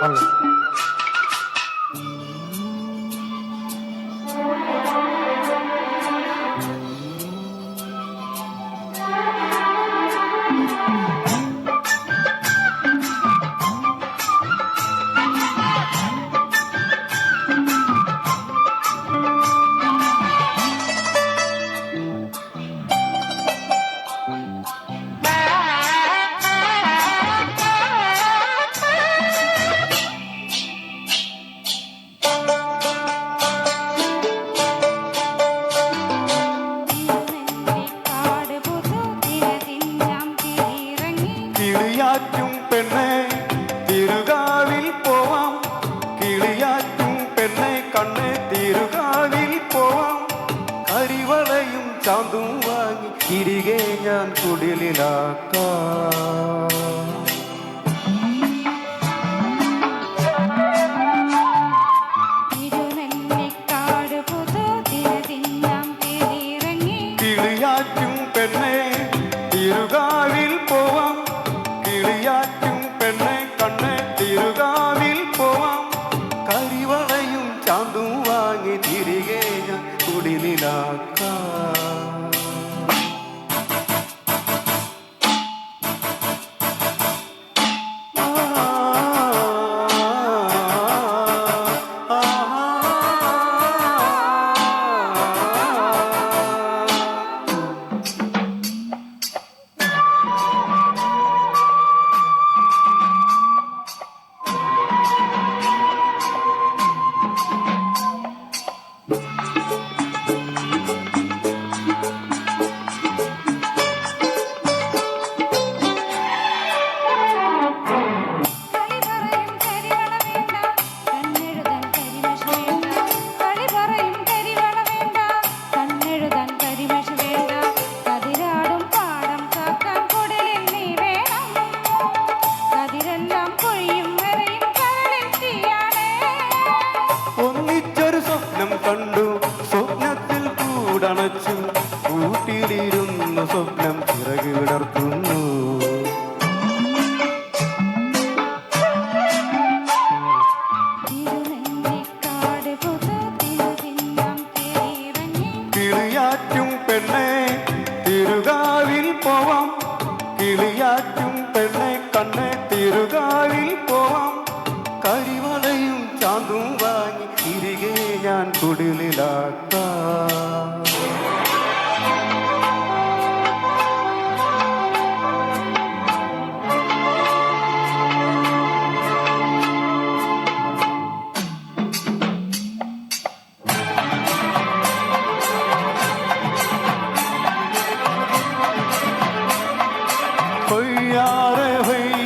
അല്ല. കിളിയാറ്റും പെണ്ണെ തിരുകാവിൽ പോവാം, കിളിയാറ്റും പെണ്ണെ കണ്ണെ തിരുകാവിൽ പോവാം. കരിവളയും ചാന്തും വാങ്ങി തിരികെ ഞാൻ കുടിലാക്കാം. കിളിയാറ്റും പെണ്ണെ തിരുകാവിൽ പോവാം, കിളിയാറ്റും പെണ്ണെ കണ്ണെ തിരുകാവിൽ പോവാം. കരിവളയും ചാന്തും വാങ്ങി തിരികെ ഞാൻ കുടിലാക്കാം. കണ്ടു സ്വപ്നത്തിൽ കൂടണച്ചു, കൂട്ടിലിരുന്നു സ്വപ്നം ചിറക് വിടർത്തുന്നു. കിളിയാറ്റും പെണ്ണെ തിരുകാവിൽ പോവാം, കിളിയാറ്റും പെണ്ണെ കണ്ണെ തിരുകാവിൽ പോവാം. കരിവളയും ചാന്തും വാങ്ങി തിരികെ ഞാൻ കുടിലാക്കാം. ഹൊയ്യാറെ ഹൊയ്യ